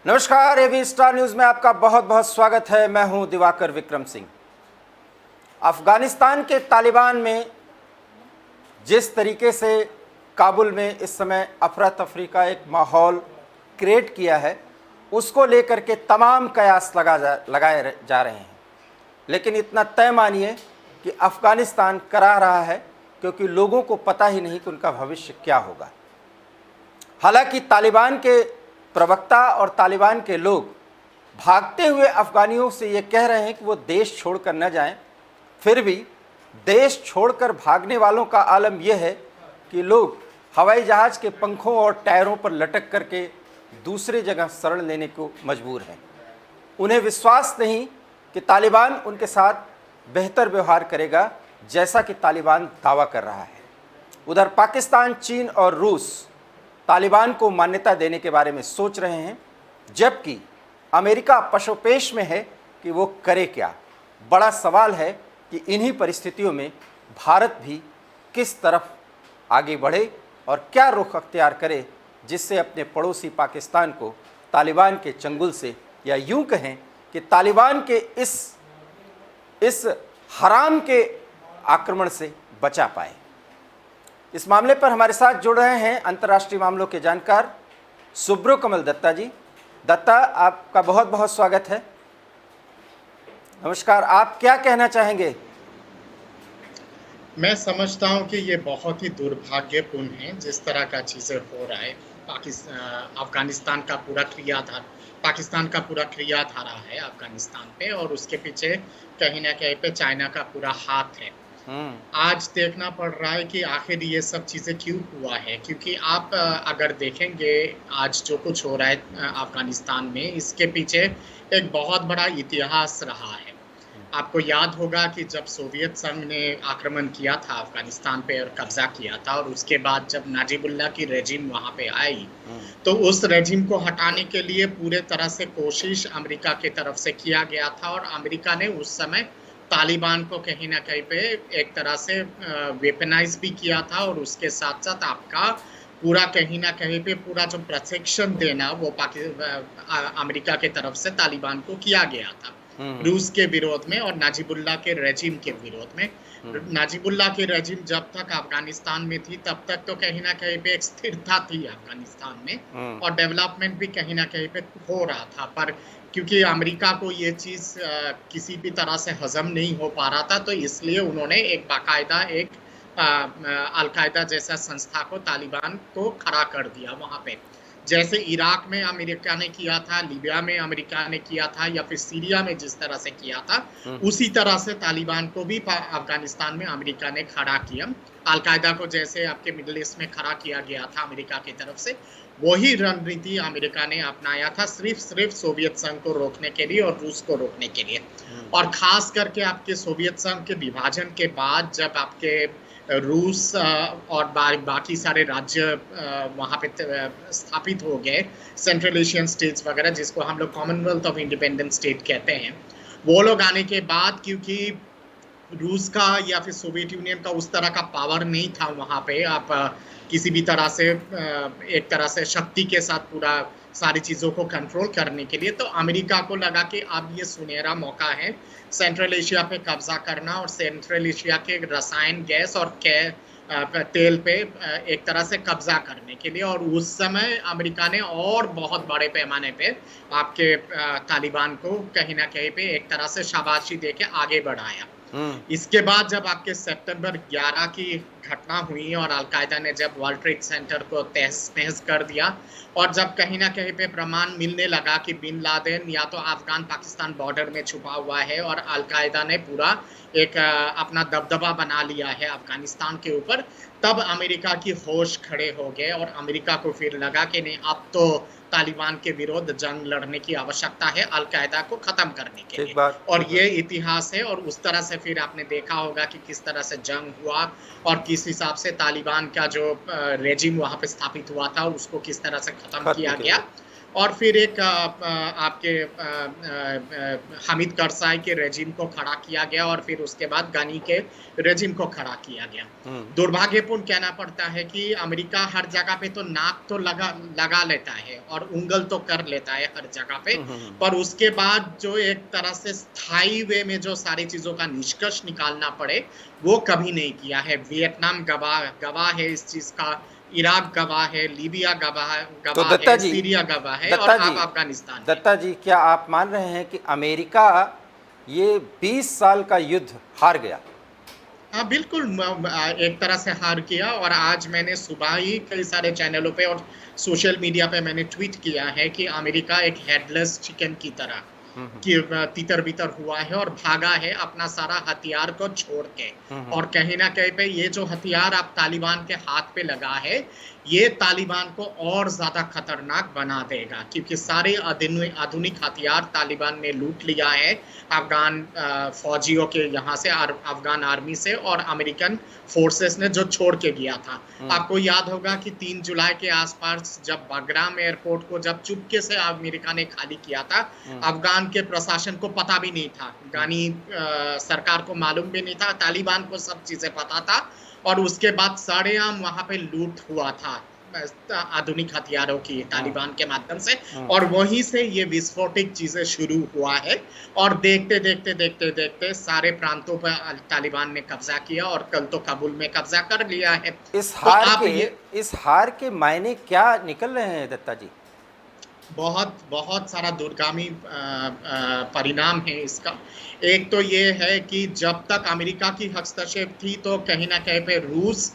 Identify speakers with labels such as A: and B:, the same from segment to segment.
A: नमस्कार, AB star news में आपका बहुत बहुत स्वागत है। मैं हूं दिवाकर विक्रम सिंह। अफगानिस्तान के तालिबान में जिस तरीके से काबुल में इस समय अफरा तफरी का एक माहौल क्रिएट किया है, उसको लेकर के तमाम कयास लगाए जा रहे हैं। लेकिन इतना तय मानिए कि अफगानिस्तान करा रहा है, क्योंकि लोगों को पता ही नहीं कि उनका भविष्य क्या होगा। हालांकि तालिबान के प्रवक्ता और तालिबान के लोग भागते हुए अफगानियों से ये कह रहे हैं कि वो देश छोड़कर न जाएं। फिर भी देश छोड़कर भागने वालों का आलम यह है कि लोग हवाई जहाज के पंखों और टायरों पर लटक करके दूसरी जगह शरण लेने को मजबूर हैं। उन्हें विश्वास नहीं कि तालिबान उनके साथ बेहतर व्यवहार करेगा, जैसा कि तालिबान दावा कर रहा है। उधर पाकिस्तान, चीन और रूस तालिबान को मान्यता देने के बारे में सोच रहे हैं, जबकि अमेरिका पशोपेश में है कि वो करे क्या। बड़ा सवाल है कि इन्हीं परिस्थितियों में भारत भी किस तरफ आगे बढ़े और क्या रुख अख्तियार करे, जिससे अपने पड़ोसी पाकिस्तान को तालिबान के चंगुल से, या यूं कहें कि तालिबान के इस हराम के आक्रमण से बचा पाए। इस मामले पर हमारे साथ जुड़ रहे हैं अंतर्राष्ट्रीय मामलों के जानकार सुब्रकमल दत्ता जी। दत्ता, आपका बहुत बहुत स्वागत है। नमस्कार, आप क्या कहना चाहेंगे?
B: मैं समझता हूं कि ये बहुत ही दुर्भाग्यपूर्ण है जिस तरह का चीज़ें हो रहा है। अफगानिस्तान का पूरा क्रियाधार, पाकिस्तान का पूरा क्रियाधारा है अफगानिस्तान पे, और उसके पीछे कहीं ना कहीं पे चाइना का पूरा हाथ है। आज देखना पड़ रहा है कि आखिर ये सब चीज़ें क्यों हुआ है, क्योंकि आप अगर देखेंगे आज जो कुछ हो रहा है अफगानिस्तान में, इसके पीछे एक बहुत बड़ा इतिहास रहा है। आपको याद होगा कि जब सोवियत संघ ने आक्रमण किया था अफगानिस्तान पे और कब्जा किया था, और उसके बाद जब नाजिबुल्लाह की रेजिम वहाँ पे आई, तो उस रेजिम को हटाने के लिए पूरे तरह से कोशिश अमेरिका की तरफ से किया गया था, और अमेरिका ने उस समय तालिबान को कहीं ना कहीं पे एक तरह से वेपनाइज भी किया था, और उसके साथ साथ आपका पूरा कहीं ना कहीं पे पूरा जो प्रशिक्षण देना वो अमेरिका के तरफ से तालिबान को किया गया था रूस के विरोध में और नाजिबुल्लाह के रेजिम के विरोध में। नाजिबुल्लाह की रेजिम जब तक अफगानिस्तान में थी तब तक तो कहीं ना कहीं पे एक स्थिरता थी अफगानिस्तान में, और डेवलपमेंट भी कहीं ना कहीं पे हो रहा था। पर क्योंकि अमेरिका को ये चीज़ किसी भी तरह से हजम नहीं हो पा रहा था, तो इसलिए उन्होंने एक बाकायदा एक अलकायदा जैसा संस्था को, तालिबान को खड़ा कर दिया वहाँ पे। जैसे इराक में अमेरिका ने किया था, लीबिया में अमेरिका ने किया था, या फिर सीरिया में जिस तरह से किया था, उसी तरह से तालिबान को भी अफगानिस्तान में अमेरिका ने खड़ा किया। अलकायदा को जैसे आपके मिडिल ईस्ट में खड़ा किया गया था अमेरिका की तरफ से, वही रणनीति अमेरिका ने अपनाया था, सिर्फ सोवियत संघ को रोकने के लिए और रूस को रोकने के लिए। और खास करके आपके सोवियत संघ के विभाजन के बाद जब आपके रूस और बाकी सारे राज्य वहाँ पे स्थापित हो गए, सेंट्रल एशियन स्टेट्स वगैरह, जिसको हम लोग कॉमनवेल्थ ऑफ इंडिपेंडेंट स्टेट कहते हैं, वो लोग आने के बाद, क्योंकि रूस का या फिर सोवियत यूनियन का उस तरह का पावर नहीं था वहाँ पे, आप किसी भी तरह से एक तरह से शक्ति के साथ पूरा सारी चीज़ों को कंट्रोल करने के लिए, तो अमेरिका को लगा कि अब ये सुनहरा मौका है सेंट्रल एशिया पे कब्जा करना, और सेंट्रल एशिया के रसायन, गैस और तेल पे एक तरह से कब्जा करने के लिए। और उस समय अमेरिका ने और बहुत बड़े पैमाने पे आपके तालिबान को कहीं ना कहीं पे एक तरह से शाबाशी दे के आगे बढ़ाया। इसके बाद जब आपके सितंबर 11 की घटना हुई और अलकायदा ने जब वर्ल्ड ट्रेड सेंटर को तहस नहस कर दिया, और जब कहीं ना कहीं पे प्रमाण मिलने लगा कि बिन लादेन या तो अफगान पाकिस्तान बॉर्डर में छुपा हुआ है, और अलकायदा ने पूरा एक अपना दबदबा बना लिया है अफगानिस्तान के ऊपर, तब अमेरिका की होश खड़े हो गए, और अमेरिका को फिर लगा कि नहीं, अब तो तालिबान के विरुद्ध जंग लड़ने की आवश्यकता है अलकायदा को खत्म करने के लिए। और ये इतिहास है, और उस तरह से फिर आपने देखा होगा कि किस तरह से जंग हुआ और किस हिसाब से तालिबान का जो रेजिम वहाँ पे स्थापित हुआ था उसको किस तरह से खत्म किया गया। और फिर एक आपके हामिद करज़ाई के रेजिम को खड़ा किया गया और फिर उसके बाद गनी के रेजिम को खड़ा किया गया। दुर्भाग्यपूर्ण कहना पड़ता है कि अमेरिका हर जगह पे तो नाक तो लगा लेता है और उंगल तो कर लेता है हर जगह पे, पर उसके बाद जो एक तरह से स्थायी वे में जो सारी चीजों का निष्कर्ष निकालना पड़े वो कभी नहीं किया है। वियतनाम गवाह है इस चीज का, इराक गवाह है, लीबिया
A: तो
B: गवाह
A: दत्ता
B: है,
A: जी,
B: सीरिया गवाह है और
A: दत्ता
B: अब
A: जी,
B: अफगानिस्तान है।
A: दत्ता जी, क्या आप मान रहे हैं कि अमेरिका ये 20 साल का युद्ध हार गया?
B: हाँ बिल्कुल, एक तरह से हार किया। और आज मैंने सुबह ही कई सारे चैनलों पे और सोशल मीडिया पे मैंने ट्वीट किया है कि अमेरिका एक हेडलेस चिकन की तरह कि तितर बितर हुआ है और भागा है अपना सारा हथियार को छोड़ के। और कहीं ना कहीं पे ये जो हथियार अब तालिबान के हाथ पे लगा है ये तालिबान को और ज्यादा खतरनाक बना देगा, क्योंकि सारे आधुनिक हथियार तालिबान ने लूट लिया है अफगान फौजियों के यहाँ से, अफगान आर्मी से और अमेरिकन फोर्सेस ने जो छोड़ के गया था। आपको याद होगा कि 3 जुलाई के आसपास जब बाग्राम एयरपोर्ट को जब चुपके से अमेरिका ने खाली किया था, अफगान के प्रशासन को पता भी नहीं था, गानी सरकार को मालूम भी नहीं था, तालिबान को सब चीजें पता था और उसके बाद सरेआम वहां पे लूट हुआ था आधुनिक हथियारों की तालिबान के माध्यम से। और वहीं से ये विस्फोटक चीजें शुरू हुआ है और देखते देखते देखते देखते सारे प्रांतों पर तालिबान ने कब्जा किया और कल तो काबुल में कब्जा कर लिया है।
A: इस हार के मायने क्या निकल रहे हैं दत्ता जी?
B: बहुत सारा दूरगामी परिणाम है इसका। एक तो ये है कि जब तक अमेरिका की हस्तक्षेप थी तो कहीं ना कहीं पे रूस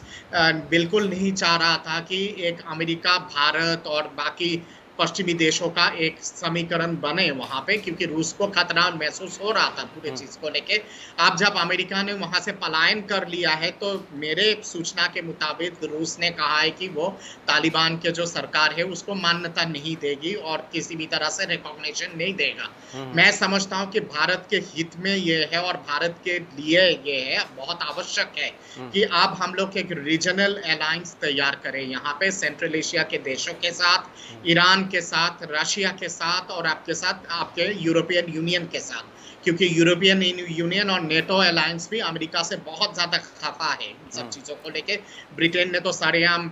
B: बिल्कुल नहीं चाह रहा था कि एक अमेरिका, भारत और बाकी पश्चिमी देशों का एक समीकरण बने वहां पे, क्योंकि रूस को खतरा महसूस हो रहा था पूरे चीज को लेके। अब जब अमेरिका ने वहां से पलायन कर लिया है तो मेरे सूचना के मुताबिक रूस ने कहा है कि वो तालिबान के जो सरकार है उसको मान्यता नहीं देगी और किसी भी तरह से रिकॉग्निशन नहीं देगा। मैं समझता हूं कि भारत के हित में ये है और भारत के लिए ये है, बहुत आवश्यक है कि अब हम लोग एक रीजनल अलायंस तैयार करें यहाँ पे सेंट्रल एशिया के देशों के साथ, ईरान के साथ, रशिया के साथ और आपके साथ आपके यूरोपियन यूनियन के साथ, क्योंकि यूरोपियन यूनियन और नेटो अलायंस भी अमेरिका से बहुत ज्यादा खफा है इन सब चीजों को लेके। ब्रिटेन ने तो सरेआम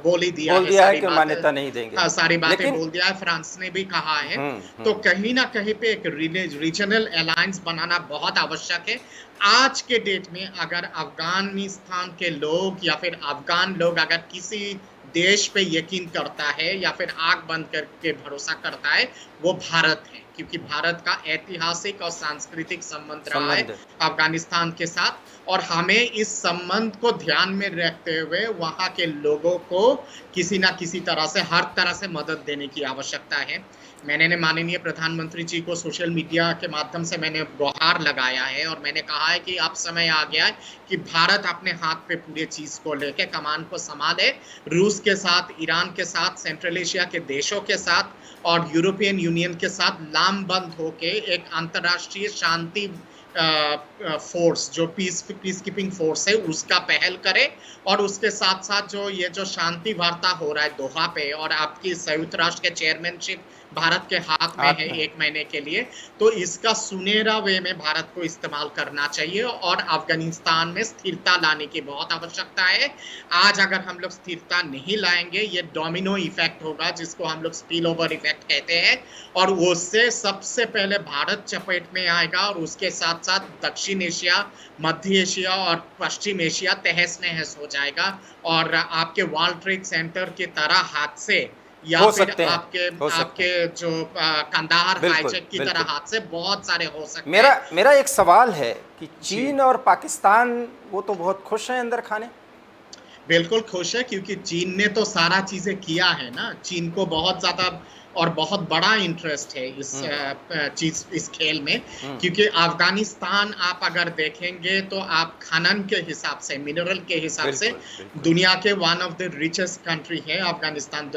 B: बोल ही दिया है सारी
A: कि मान्यता नहीं देंगे,
B: सारी बातें बोल दिया है। फ्रांस ने भी कहा है। तो कहीं ना कहीं पे एक रीजनल अलायंस बनाना बहुत आवश्यक है। आज के डेट में अगर अफगानिस्तान के लोग या फिर अफगान लोग अगर किसी देश पे यकीन करता है या फिर आंख बंद करके भरोसा करता है वो भारत है, क्योंकि भारत का ऐतिहासिक और सांस्कृतिक संबंध रहा है अफगानिस्तान के साथ और हमें इस संबंध को ध्यान में रखते हुए वहां के लोगों को किसी ना किसी तरह से हर तरह से मदद देने की आवश्यकता है। मैंने माननीय प्रधानमंत्री जी को सोशल मीडिया के माध्यम से मैंने गुहार लगाया है और मैंने कहा है कि अब समय आ गया है कि भारत अपने हाथ पे पूरे चीज को लेके कमान को संभाले, रूस के साथ, ईरान के साथ, सेंट्रल एशिया के देशों के साथ और यूरोपियन यूनियन के साथ लामबंद होके एक अंतर्राष्ट्रीय शांति फोर्स जो पीस कीपिंग फोर्स है उसका पहल करे और उसके साथ साथ जो ये जो शांति वार्ता हो रहा है दोहा पे और आपकी संयुक्त राष्ट्र के चेयरमैनशिप भारत के हाथ में है 1 महीने के लिए, तो इसका सुनहरा वे में भारत को इस्तेमाल करना चाहिए और अफगानिस्तान में स्थिरता लाने की बहुत आवश्यकता है। आज अगर हम लोग स्थिरता नहीं लाएंगे ये डोमिनो इफेक्ट होगा जिसको हम लोग स्पिल ओवर इफेक्ट कहते हैं और उससे सबसे पहले भारत चपेट में आएगा और उसके साथ साथ दक्षिण एशिया, मध्य एशिया और पश्चिम एशिया तहस नहस हो जाएगा और आपके वर्ल्ड ट्रेड सेंटर की तरह हादसे या फिर आपके जो कंदाहार हाईजैक की तरह हादसे बहुत सारे हो सकते हैं।
A: मेरा एक सवाल है कि चीन और पाकिस्तान वो तो बहुत खुश हैं अंदर खाने।
B: बिल्कुल खुश है, क्योंकि चीन ने तो सारा चीजें किया है ना। चीन को बहुत ज्यादा और बहुत बड़ा इंटरेस्ट है इस खेल में, क्योंकि अफगानिस्तान आप अगर देखेंगे तो आप खनन के हिसाब से, मिनरल के हिसाब से दुनिया के one of the richest country है अफगानिस्तान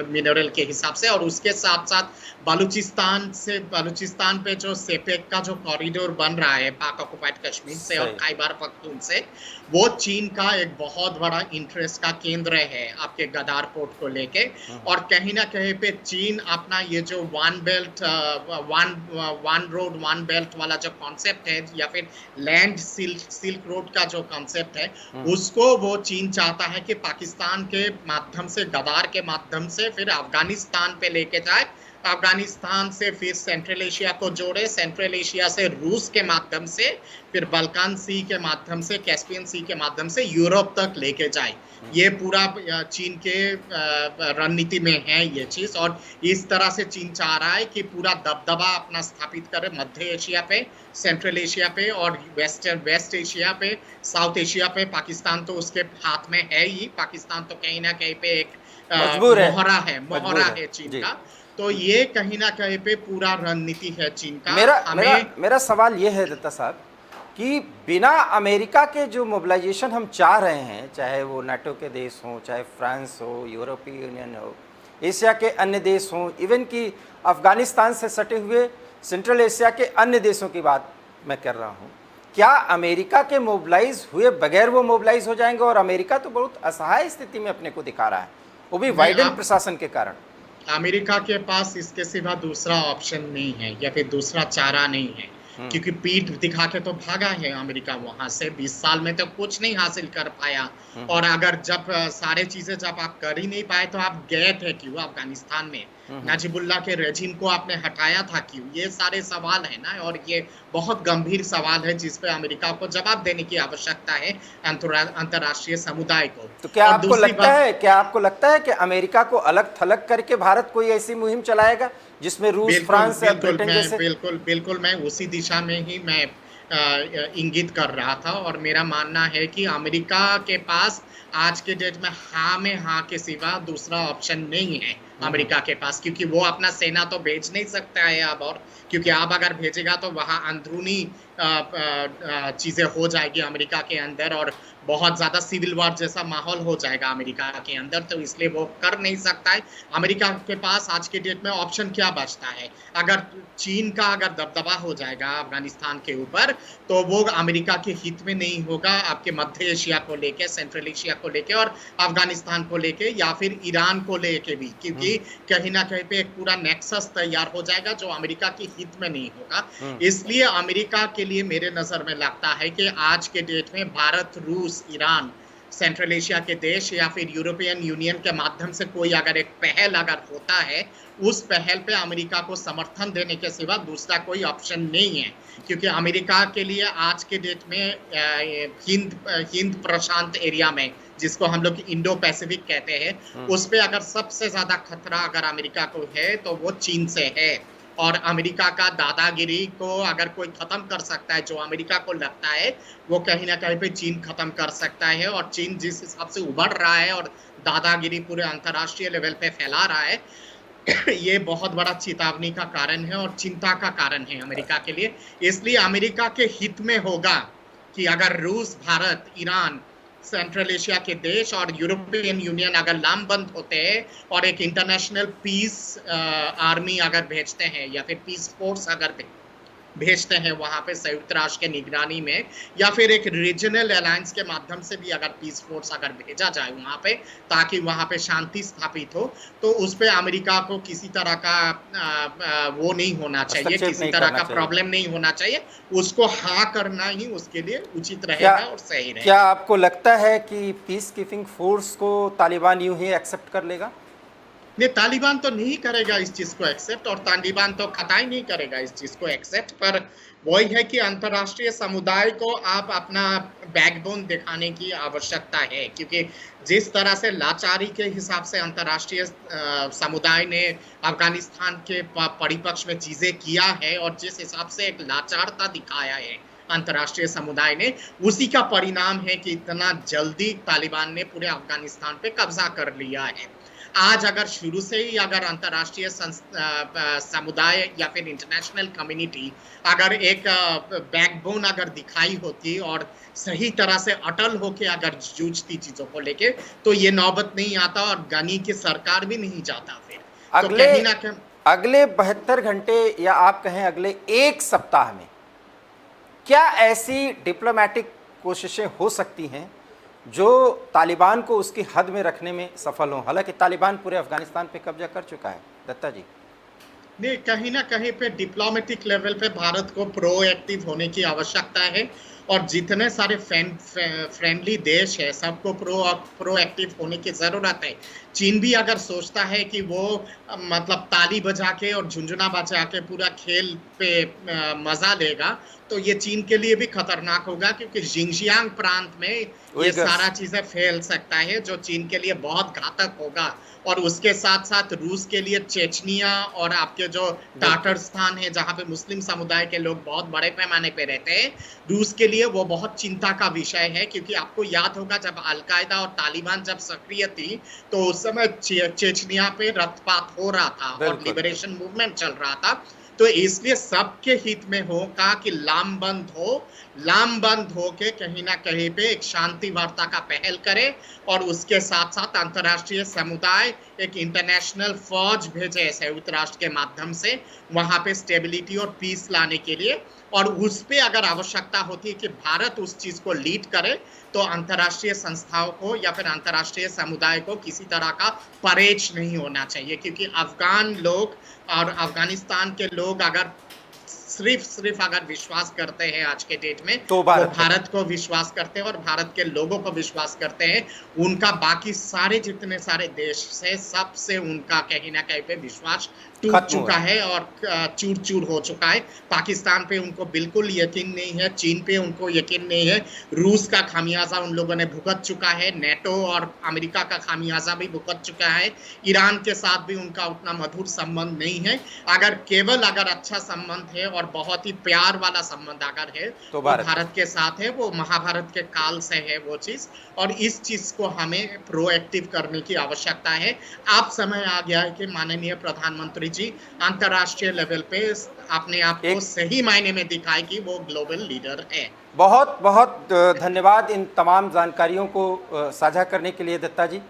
B: मिनरल के हिसाब से। और उसके साथ साथ बलूचिस्तान पे जो सेपेक का जो कॉरिडोर बन रहा है पाक ऑक्युपाइड कश्मीर से और खैबर पख्तून से, वो चीन का एक बहुत बड़ा इंटरेस्ट का केंद्र है आपके गदार पोर्ट को लेके। और कहीं ना कहीं पे चीन चीन अपना ये जो one belt one road one belt वाला जो कॉन्सेप्ट है या फिर लैंड सिल्क रोड का जो कॉन्सेप्ट है, उसको वो चीन चाहता है कि पाकिस्तान के माध्यम से, गदार के माध्यम से फिर अफगानिस्तान पे लेके जाए, अफगानिस्तान से फिर सेंट्रल एशिया को जोड़े, सेंट्रल एशिया से रूस के माध्यम से, फिर बल्कान सी के माध्यम से, कैस्पियन सी के माध्यम से यूरोप तक लेके जाए। ये पूरा चीन के रणनीति में है ये चीज, और इस तरह से चीन चाह रहा है कि पूरा दबदबा अपना स्थापित करे मध्य एशिया पे, सेंट्रल एशिया पे और वेस्ट एशिया पे, साउथ एशिया पे। पाकिस्तान तो उसके हाथ में है ही, पाकिस्तान तो कहीं ना कहीं पे एक मोहरा है चीन का। तो ये कहीं ना कहीं पे पूरा रणनीति है चीन का।
A: मेरा सवाल ये है दत्ता साहब कि बिना अमेरिका के जो मोबिलाइजेशन हम चाह रहे हैं, चाहे वो नाटो के देश हों, चाहे फ्रांस हो, यूरोपीय यूनियन हो, एशिया के अन्य देश हों, इवन कि अफगानिस्तान से सटे हुए सेंट्रल एशिया के अन्य देशों की बात मैं कर रहा हूँ, क्या अमेरिका के मोबिलाइज हुए बगैर वो मोबिलाइज हो जाएंगे? और अमेरिका तो बहुत असहाय स्थिति में अपने को दिखा रहा है, वो भी बाइडेन प्रशासन के कारण।
B: अमेरिका के पास इसके सिवा दूसरा ऑप्शन नहीं है या फिर दूसरा चारा नहीं है, क्योंकि पीठ दिखा के तो भागा है अमेरिका वहां से। 20 साल में तो कुछ नहीं हासिल कर पाया, और अगर जब सारे चीजें जब आप कर ही नहीं पाए तो आप गए थे क्यों अफगानिस्तान में? नजीबुल्ला के रेजिम को आपने हटाया था क्यों? ये सारे सवाल है ना, और ये बहुत गंभीर सवाल है जिस पे अमेरिका को जवाब देने की आवश्यकता है अंतर्राष्ट्रीय समुदाय को।
A: तो क्या आपको लगता है कि अमेरिका को अलग थलग करके भारत कोई ऐसी मुहिम चलाएगा जिसमें रूस, फ्रांस या ब्रिटेन जैसे?
B: बिल्कुल मैं उसी दिशा में ही मैं इंगित कर रहा था, और मेरा मानना है कि अमेरिका के पास आज के डेट में हाँ के सिवा दूसरा ऑप्शन नहीं है अमेरिका के पास, क्योंकि वो अपना सेना तो भेज नहीं सकता है अब, और क्योंकि आप अगर भेजेगा तो वहां अंदरूनी चीजें हो जाएगी अमेरिका के अंदर, और बहुत ज्यादा सिविल वॉर जैसा माहौल हो जाएगा अमेरिका के अंदर, तो इसलिए वो कर नहीं सकता है। अमेरिका के पास आज के डेट में ऑप्शन क्या बचता है? अगर चीन का अगर दबदबा हो जाएगा अफगानिस्तान के ऊपर, तो वो अमेरिका के हित में नहीं होगा आपके मध्य एशिया को लेके, सेंट्रल एशिया को लेके और अफगानिस्तान को लेके, या फिर ईरान को लेके भी, क्योंकि कहीं ना कहीं पे एक पूरा नेक्सस तैयार हो जाएगा जो अमेरिका के हित में नहीं होगा। इसलिए अमेरिका के लिए मेरे नजर में लगता है कि आज के डेट में भारत, रूस, ईरान, सेंट्रल एशिया के देश या फिर यूरोपियन यूनियन के माध्यम से कोई अगर एक पहल अगर होता है, उस पहल पे अमेरिका को समर्थन देने के सिवा दूसरा कोई ऑप्शन नहीं है, क्योंकि अमेरिका के लिए आज के डेट में हिंद प्रशांत एरिया में, जिसको हम लोग इंडो पैसिफिक कहते हैं, उस पे अगर सबसे ज्यादा खतरा अगर अमेरिका को है तो वो चीन से है। और अमेरिका का दादागिरी को अगर कोई खत्म कर सकता है, जो अमेरिका को लगता है, वो कहीं ना कहीं पे चीन खत्म कर सकता है। और चीन जिस हिसाब से उभर रहा है और दादागिरी पूरे अंतर्राष्ट्रीय लेवल पे फैला रहा है, ये बहुत बड़ा चेतावनी का कारण है और चिंता का कारण है अमेरिका के लिए। इसलिए अमेरिका के हित में होगा कि अगर रूस, भारत, ईरान, सेंट्रल एशिया के देश और यूरोपियन यूनियन अगर लामबंद होते हैं और एक इंटरनेशनल पीस आर्मी अगर भेजते हैं या फिर पीस फोर्स अगर भेजते हैं वहां पे संयुक्त राष्ट्र के निगरानी में, या फिर एक रीजनल अलायंस के माध्यम से भी अगर पीस फोर्स अगर भेजा जाए वहां पे, ताकि वहां पे शांति स्थापित हो, तो उस पे अमेरिका को किसी तरह का वो नहीं होना चाहिए, किसी तरह का प्रॉब्लम नहीं होना चाहिए। उसको हाँ करना ही उसके लिए उचित रहेगा और सही रहेगा।
A: क्या आपको लगता है कि पीस कीपिंग फोर्स को तालिबान यूं ही एक्सेप्ट कर लेगा?
B: नहीं, तालिबान तो नहीं करेगा इस चीज को एक्सेप्ट, और तालिबान तो कतई नहीं करेगा इस चीज को एक्सेप्ट। पर वही है कि अंतर्राष्ट्रीय समुदाय को आप अपना बैकबोन दिखाने की आवश्यकता है, क्योंकि जिस तरह से लाचारी के हिसाब से अंतर्राष्ट्रीय समुदाय ने अफगानिस्तान के परिपक्ष में चीजें किया है, और जिस हिसाब से एक लाचारता दिखाया है अंतर्राष्ट्रीय समुदाय ने, उसी का परिणाम है कि इतना जल्दी तालिबान ने पूरे अफगानिस्तान पे कब्जा कर लिया है। आज अगर शुरू से ही अगर अंतर्राष्ट्रीय समुदाय या फिर इंटरनेशनल कम्युनिटी अगर एक बैकबोन अगर दिखाई होती और सही तरह से अटल होके अगर जूझती चीजों को लेके, तो ये नौबत नहीं आता और गनी की सरकार भी नहीं जाता फिर।
A: अगले 72 घंटे या आप कहें अगले एक सप्ताह में क्या ऐसी डिप्लोमेटिक कोशिशें हो सकती हैं जो तालिबान को उसकी हद में रखने में सफल हों? हालांकि तालिबान पूरे अफगानिस्तान पे कब्जा कर चुका है दत्ता जी?
B: नहीं, कहीं ना कहीं पे डिप्लोमेटिक लेवल पे भारत को प्रोएक्टिव होने की आवश्यकता है और जितने सारे फ्रेंडली देश है सबको प्रोएक्टिव होने की जरूरत है। चीन भी अगर सोचता है कि वो मतलब ताली बजा के और झुंझुना बजा के पूरा खेल पे मजा लेगा, तो ये चीन के लिए भी खतरनाक होगा, क्योंकि जिंगजियांग प्रांत में ये
A: उइगर्स।
B: सारा चीजें फैल सकता है जो चीन के लिए बहुत घातक होगा। और उसके साथ साथ रूस के लिए चेचनिया और आपके जो
A: बिल्कुल।
B: टाटरस्तान है जहां पे मुस्लिम समुदाय के लोग बहुत बड़े पैमाने पे रहते हैं, रूस के लिए वो बहुत चिंता का विषय है। क्योंकि आपको याद होगा जब अलकायदा और तालिबान जब सक्रिय थी, तो उस समय चेचनिया पे रक्तपात हो रहा था और
A: बिल्कुल।
B: लिबरेशन मूवमेंट चल रहा था। तो इसलिए सबके हित में होगा कि लामबंद हो के कहीं ना कहीं पे एक शांति वार्ता का पहल करे और उसके साथ साथ अंतर्राष्ट्रीय समुदाय एक इंटरनेशनल फौज भेजे संयुक्त राष्ट्र के माध्यम से वहां पे स्टेबिलिटी और पीस लाने के लिए। और उस पे अगर आवश्यकता होती है कि भारत उस चीज को लीड करे, तो अंतर्राष्ट्रीय संस्थाओं को या फिर अंतर्राष्ट्रीय समुदाय को किसी तरह का परहेज नहीं होना चाहिए। क्योंकि अफगान लोग और अफगानिस्तान के लोग अगर सिर्फ अगर विश्वास करते हैं आज के डेट में,
A: तो
B: वो
A: भारत
B: भारत को विश्वास करते हैं और भारत के लोगों को विश्वास करते हैं। उनका बाकी सारे जितने सारे देश से सबसे उनका कहीं ना कहीं पे विश्वास टूट
A: खत्म हुआ
B: चुका
A: है।
B: है और चूर चूर हो चुका है। पाकिस्तान पे उनको बिल्कुल यकीन नहीं है, चीन पे उनको यकीन नहीं है। रूस का खामियाजा उन लोगों ने भुगत चुका है, नेटो और अमेरिका का खामियाजा भी भुगत चुका है। ईरान के साथ भी उनका उतना मधुर संबंध नहीं है। अगर अच्छा संबंध है और बहुत ही प्यार वाला संबंध अगर है,
A: तो
B: वो
A: भारत के
B: भारत
A: साथ।
B: के साथ है। वो महाभारत के काल से है वो चीज। और इस चीज को हमें प्रोएक्टिव करने की आवश्यकता है। आप समय आ गया है कि माननीय प्रधानमंत्री जी अंतर्राष्ट्रीय लेवल पे अपने आप को
A: एक
B: सही मायने में दिखाए कि वो ग्लोबल लीडर है।
A: बहुत बहुत धन्यवाद इन तमाम जानकारियों को साझा करने के लिए दत्ता जी।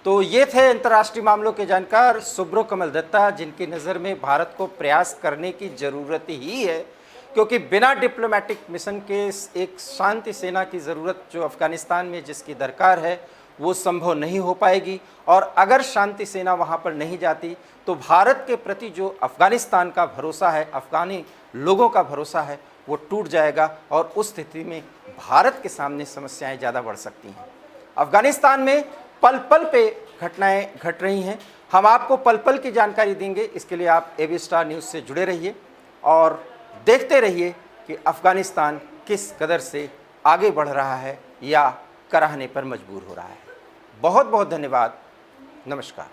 A: तो ये थे अंतर्राष्ट्रीय मामलों के जानकार सुब्रो कमल दत्ता, जिनकी नज़र में भारत को प्रयास करने की ज़रूरत ही है, क्योंकि बिना डिप्लोमेटिक मिशन के एक शांति सेना की ज़रूरत जो अफ़गानिस्तान में जिसकी दरकार है वो संभव नहीं हो पाएगी। और अगर शांति सेना वहाँ पर नहीं जाती तो भारत के प्रति जो अफ़गानिस्तान का भरोसा है, अफ़गानी लोगों का भरोसा है, वो टूट जाएगा और उस स्थिति में भारत के सामने समस्याएं ज़्यादा बढ़ सकती हैं। अफ़गानिस्तान में पल पल पे घटनाएं घट रही हैं। हम आपको पल पल की जानकारी देंगे। इसके लिए आप एबी स्टार न्यूज़ से जुड़े रहिए और देखते रहिए कि अफ़गानिस्तान किस कदर से आगे बढ़ रहा है या कराहने पर मजबूर हो रहा है। बहुत बहुत धन्यवाद। नमस्कार।